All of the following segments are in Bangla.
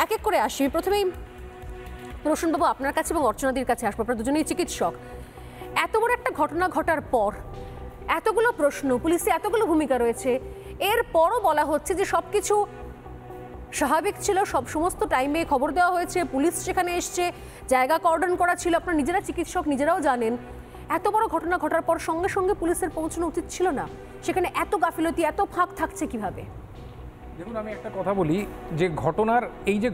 এক এক করে আসি। প্রথমেই রোশনবাবু আপনার কাছে এবং অর্চনাদির কাছে আসবো, আপনারা দুজনেই চিকিৎসক। এত বড় একটা ঘটনা ঘটার পর এতগুলো প্রশ্ন, পুলিশে এতগুলো ভূমিকা রয়েছে, এরপরও বলা হচ্ছে যে সব কিছু স্বাভাবিক ছিল, সমস্ত টাইমে খবর দেওয়া হয়েছে, পুলিশ সেখানে এসছে, জায়গা কর্ডন করা ছিল। আপনারা নিজেরা চিকিৎসক, নিজেরাও জানেন এত বড় ঘটনা ঘটার পর সঙ্গে সঙ্গে পুলিশের পৌঁছানো উচিত ছিল না? সেখানে এত গাফিলতি, এত ফাঁক থাকছে কিভাবে? দেখুন, আমি একটা কথা বলি যে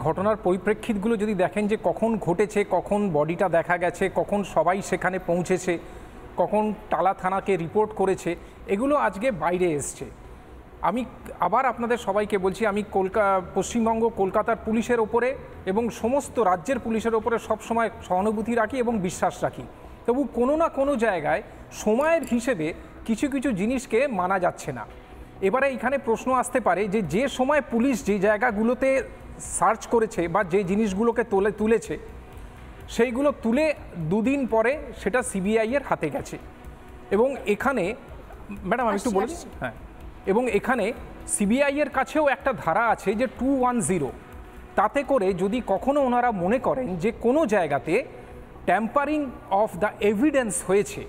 ঘটনার পরিপ্রেক্ষিতগুলো যদি দেখেন যে কখন ঘটেছে, কখন বডিটা দেখা গেছে, কখন সবাই সেখানে পৌঁছেছে, কখন টালা থানাকে রিপোর্ট করেছে, এগুলো আজকে বাইরে এসছে। আমি আবার আপনাদের সবাইকে বলছি, আমি পশ্চিমবঙ্গ কলকাতার পুলিশের ওপরে এবং সমস্ত রাজ্যের পুলিশের ওপরে সবসময় সহানুভূতি রাখি এবং বিশ্বাস রাখি। তবু কোনো না কোনো জায়গায় সময়ের হিসেবে কিছু কিছু জিনিসকে মানা যাচ্ছে না। এবারে এখানে প্রশ্ন আসতে পারে যে যে সময় পুলিশ যে জায়গাগুলোতে সার্চ করেছে বা যে জিনিসগুলোকে তুলেছে সেইগুলো তুলে দুদিন পরে সেটা সিবিআই এর হাতে গেছে। এবং এখানে ম্যাডাম আমি একটু বলছি, হ্যাঁ, এবং এখানে সিবিআই এর কাছেও একটা ধারা আছে যে 210, তাতে করে যদি কখনো ওনারা মনে করেন যে কোনো জায়গাতে ট্যাম্পারিং অফ দ্য এভিডেন্স হয়েছে,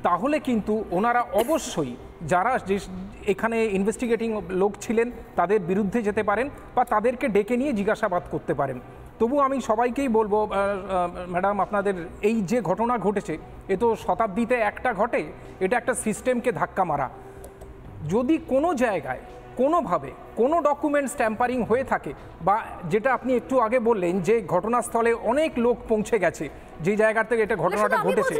তাহলে কিন্তু ওনারা অবশ্যই যারা এখানে ইনভেস্টিগেটিং লোক ছিলেন তাদের বিরুদ্ধে যেতে পারেন বা তাদেরকে ডেকে নিয়ে জিজ্ঞাসাবাদ করতে পারেন। তবু আমি সবাইকেই বলবো, ম্যাডাম, আপনাদের এই যে ঘটনা ঘটেছে এ তো শতাব্দীতে একটা ঘটে, এটা একটা সিস্টেমকে ধাক্কা মারা। যদি কোনো জায়গায় কোনোভাবে কোনো ডকুমেন্টস ট্যাম্পারিং হয়ে থাকে বা যেটা আপনি একটু আগে বললেন যে ঘটনাস্থলে অনেক লোক পৌঁছে গেছে যে জায়গা থেকে এটা ঘটনাটা ঘটেছে,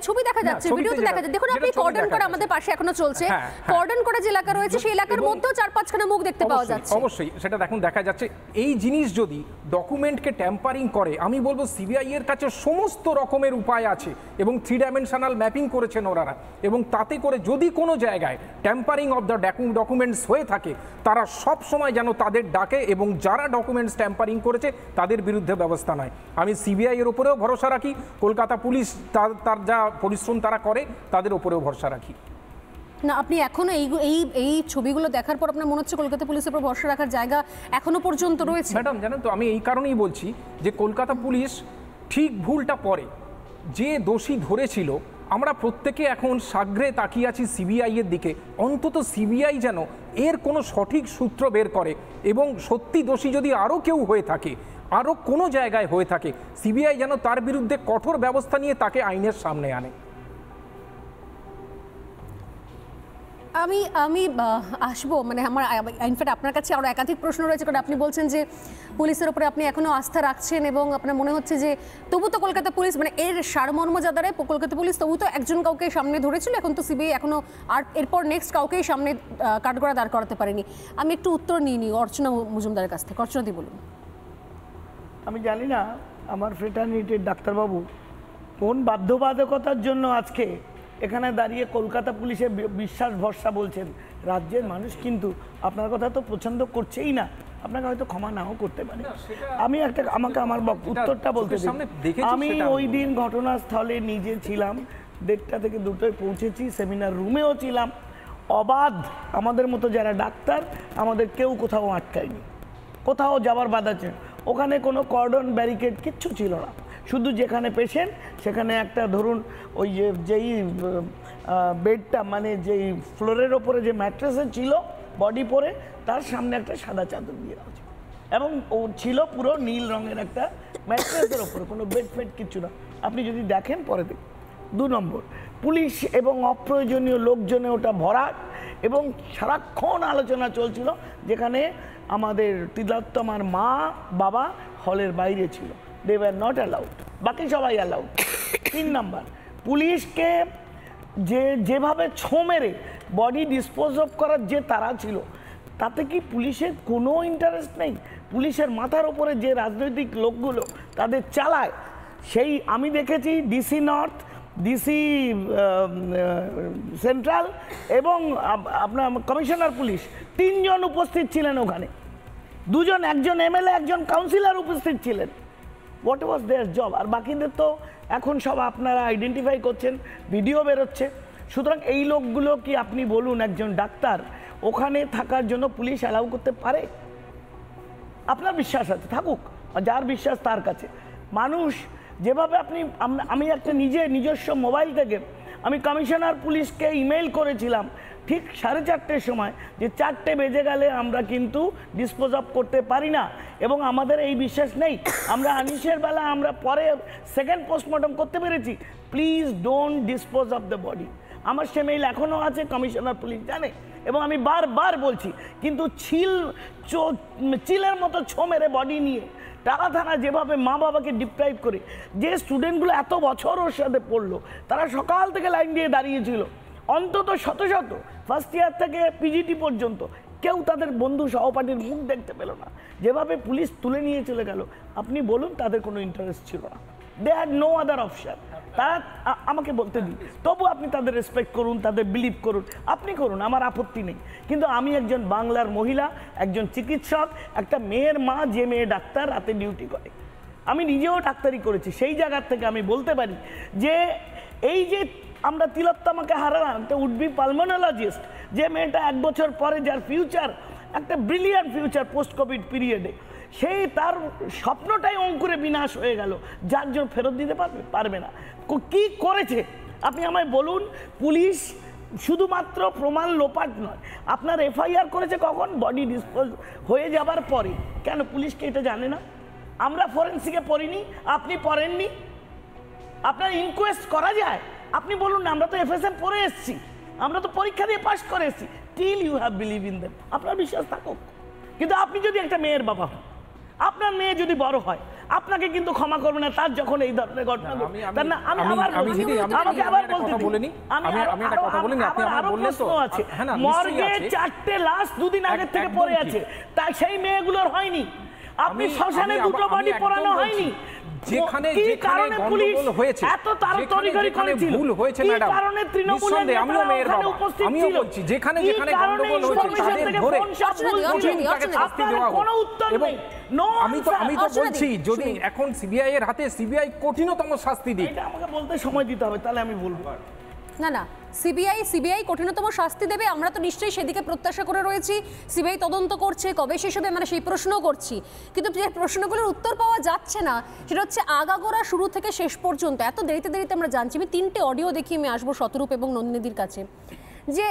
ছবি দেখা যাচ্ছে, ভিডিওতে দেখা যাচ্ছে। দেখুন, আপনি কর্ডন করা আমাদের পাশে এখনো চলছে, কর্ডন করা যে এলাকা রয়েছে সেই এলাকার মধ্যেও 4-5খানা মুখ দেখতে পাওয়া যাচ্ছে। অবশ্যই সেটা দেখুন দেখা যাচ্ছে। এই জিনিস যদি ডকুমেন্টকে ট্যাম্পারিং করে, আমি বলবো সিবিআই এর কাছে সমস্ত রকমের উপায় আছে এবং 3 ডাইমেনশনাল ম্যাপিং করেছেন ওনারা, এবং তাতে করে যদি কোনো জায়গায় ট্যাম্পারিং অফ দ্য ডকুমেন্টস হয়ে থাকে তারা সব সময় যেন তাদের ডাকে এবং যারা ডকুমেন্টস ট্যাম্পারিং করেছে তাদের বিরুদ্ধে ব্যবস্থা নেয়। আমি সিবিআই এর উপরেও ভরসা রাখি, কলকাতা পুলিশ তার যা পরিশ্রম তারা করে তাদের উপরেও ভরসা রাখি। না, আপনি এখনো এই ছবিগুলো দেখার পর আপনার মনে হচ্ছে কলকাতা পুলিশের উপর ভরসা রাখার জায়গা এখনো পর্যন্ত রয়েছে? ম্যাডাম জানেন তো, আমি এই কারণেই বলছি যে কলকাতা পুলিশ ঠিক ভুলটা পরে যে দোষী ধরেছিল, আমরা প্রত্যেকে এখন সাগ্রে তাকিয়ে আছি সিবিআই এর দিকে। অন্তত সিবিআই যেন এর কোনো সঠিক সূত্র বের করে এবং সত্যি দোষী যদি আরও কেউ হয়ে থাকে, আরও কোনো জায়গায় হয়ে থাকে, সিবিআই যেন তার বিরুদ্ধে কঠোর ব্যবস্থা নিয়ে তাকে আইনের সামনে আনে। আমি আসবো, মানে আমার ইনফ্যাক্ট আপনার কাছে আরও একাধিক প্রশ্ন রয়েছে, কারণ আপনি বলছেন যে পুলিশের উপরে আপনি এখনও আস্থা রাখছেন এবং আপনার মনে হচ্ছে যে তবু তো কলকাতা পুলিশ, মানে এর সারমর্ম যা দাঁড়ায়, কলকাতা পুলিশ তবু তো একজন কাউকে সামনে ধরেছিল, এখন তো সিবিআই এখনও আর এরপর নেক্সট কাউকেই সামনে কাঠগড়া দাঁড় করাতে পারেনি। আমি একটু উত্তর নিই অর্চনা মজুমদারের কাছ থেকে। অর্চনাদি বলুন। আমি জানি না আমার ফ্রেটার্নিটির ডাক্তারবাবু কোন বাধ্যবাধকতার জন্য আজকে এখানে দাঁড়িয়ে কলকাতা পুলিশে বিশ্বাস ভরসা বলছেন। রাজ্যের মানুষ কিন্তু আপনার কথা তো পছন্দ করছেই না, আপনাকে হয়তো ক্ষমা নাও করতে পারে। আমি আমাকে আমার উত্তরটা বলতে দিন। আমি ওই দিন ঘটনাস্থলে নিজে ছিলাম, 1:30 থেকে 2টায় পৌঁছেছি, সেমিনার রুমেও ছিলাম। অবাধ, আমাদের মতো যারা ডাক্তার আমাদের কেউ কোথাও আটকায়নি, কোথাও যাবার বাধা ছিল। ওখানে কোনো কর্ডন ব্যারিকেড কিচ্ছু ছিল না, শুধু যেখানে পেশেন্ট সেখানে একটা ধরুন ওই যেই বেডটা, মানে যেই ফ্লোরের ওপরে যে ম্যাট্রেসে ছিল বডি পরে, তার সামনে একটা সাদা চাদর দিয়ে আছে এবং ও ছিল পুরো নীল রঙের একটা ম্যাট্রেসের ওপরে, কোনো বেড ফেড কিছু না। আপনি যদি দেখেন পরে দেখুন। 2 নম্বর, পুলিশ এবং অপ্রয়োজনীয় লোকজনে ওটা ভরাট এবং সারাক্ষণ আলোচনা চলছিল, যেখানে আমাদের তিলোত্তমার মা বাবা হলের বাইরে ছিল, দে ওয়ার নট অ্যালাউড, বাকি সবাই অ্যালাউড। 3 নম্বর, পুলিশকে যেভাবে ছো মেরে বডি ডিসপোজ অফ করার যে তারা ছিল, তাতে কি পুলিশের কোনো ইন্টারেস্ট নেই? পুলিশের মাথার ওপরে যে রাজনৈতিক লোকগুলো তাদের চালায়, সেই আমি দেখেছি ডিসি নর্থ, ডিসি সেন্ট্রাল এবং আপনার কমিশনার পুলিশ 3 জন উপস্থিত ছিলেন ওখানে, 2 জন, একজন এমএলএ, একজন কাউন্সিলর উপস্থিত ছিলেন। What was there job? আর বাকিদের তো এখন সব আপনারা আইডেন্টিফাই করছেন, ভিডিও বেরোচ্ছে। সুতরাং এই লোকগুলো কি আপনি বলুন, একজন ডাক্তার ওখানে থাকার জন্য পুলিশ অ্যালাউ করতে পারে? আপনার বিশ্বাস আছে, থাকুক, যার বিশ্বাস তার কাছে। মানুষ যেভাবে আমি একটা নিজস্ব মোবাইল থেকে আমি কমিশনার পুলিশকে ইমেল করেছিলাম ঠিক 4:30 সময়, যে 4টে বেজে গেলে আমরা কিন্তু ডিসপোজ অফ করতে পারি না, এবং আমাদের এই বিশ্বাস নেই। আমরা আনিসের বেলা আমরা পরে সেকেন্ড পোস্টমর্টম করতে পেরেছি। Please don't dispose of the body. আমার সে মেইল এখনও আছে, কমিশনার পুলিশ জানে, এবং আমি বারবার বলছি। কিন্তু চিলের মতো ছো মেরে বডি নিয়ে টাকা থানা যেভাবে মা বাবাকে ডিপ্রাইভ করে, যে স্টুডেন্টগুলো এত বছর ওর সাথে পড়লো, তারা সকাল থেকে লাইন দিয়ে দাঁড়িয়েছিল, অন্তত শত ফার্স্ট ইয়ার থেকে পিজিটি পর্যন্ত, কেউ তাদের বন্ধু সহপাঠীর মুখ দেখতে পেল না। যেভাবে পুলিশ তুলে নিয়ে চলে গেল, আপনি বলুন তাদের কোনো ইন্টারেস্ট ছিল না, they had no other option. তারা আমাকে বলতে দিন, তবু আপনি তাদের রেসপেক্ট করুন, তাদের বিলিভ করুন, আপনি করুন, আমার আপত্তি নেই। কিন্তু আমি একজন বাংলার মহিলা, একজন চিকিৎসক, একটা মেয়ের মা, যে মেয়ে ডাক্তার রাতে ডিউটি করে, আমি নিজেও ডাক্তারি করেছি, সেই জায়গার থেকে আমি বলতে পারি যে এই যে আমরা তিলোত্তমাকে হারালাম, একটা উডবি পালমোনোলজিস্ট, যে মেয়েটা 1 বছর পরে, যার ফিউচার একটা ব্রিলিয়ান্ট ফিউচার পোস্ট কোভিড পিরিয়ডে, সেই তার স্বপ্নটাই অঙ্কুরে বিনাশ হয়ে গেল, যার জন্য ফেরত দিতে পারবে না। কি করেছে আপনি আমায় বলুন? পুলিশ শুধুমাত্র প্রমাণ লোপাট নয়, আপনার এফআইআর করেছে কখন? বডি ডিসপোজ হয়ে যাবার পরে। কেন পুলিশকে এটা জানে না? আমরা ফরেন্সিকে পড়িনি, আপনি পড়েননি, আপনার ইনকোয়েস্ট করা যায়? আপনি বলুন না, আমরা তো এফএসএম পড়ে এসেছি, আমরা তো পরীক্ষা দিয়ে পাস করে এসেছি। Till you have believe in them, আপনার বিশ্বাস থাকুক। কিন্তু আপনি যদি একটা মেয়ের বাবা হন, আপনার মেয়ে যদি বড় হয়, আপনাকে কিন্তু ক্ষমা করবে না তার যখন এই ধরনের ঘটনা ঘটে। আমি আবার বলছি, আমাকে আবার বলতে দিন, মর্গে 4টে লাশ 2 দিন আগে থেকে পড়ে আছে, তাই সেই মেয়েগুলোর হয়নি। আপনি শ্মশানে 2টো বডি পোড়ানো হয়নি। যেখানে যেখানে গন্ডগোল হয়েছে, এত তাড়াতাড়ি করেছিল, ভুল হয়েছে ম্যাডাম, কারণে তৃণমূলের আমিও মেয়ের বাবা, আমিও বলছি যেখানে যেখানে গন্ডগোল হয়েছে তাদের ধরে তাকে শাস্তি দেওয়া হোক। এবং আমি তো বলছি, যদি এখন সিবিআই এর হাতে, সিবিআই কঠিনতম শাস্তি দিক। এটা আমাকে বলতে সময় দিতে হবে, তাহলে আমি বলবো। না, সিবিআই কঠিনতম শাস্তি দেবে, আমরা তো নিশ্চয়ই সেদিকে প্রত্যাশা করে রয়েছি। সিবিআই তদন্ত করছে, কবে শেষ হবে আমরা সেই প্রশ্নও করছি, কিন্তু যে প্রশ্নগুলোর উত্তর পাওয়া যাচ্ছে না সেটা হচ্ছে আগাগোড়া শুরু থেকে শেষ পর্যন্ত এত দেরিতে আমরা জানছি। আমি 3টে অডিও দেখি আমি আসবো শতরূপ এবং নন্দিনীদির কাছে। যে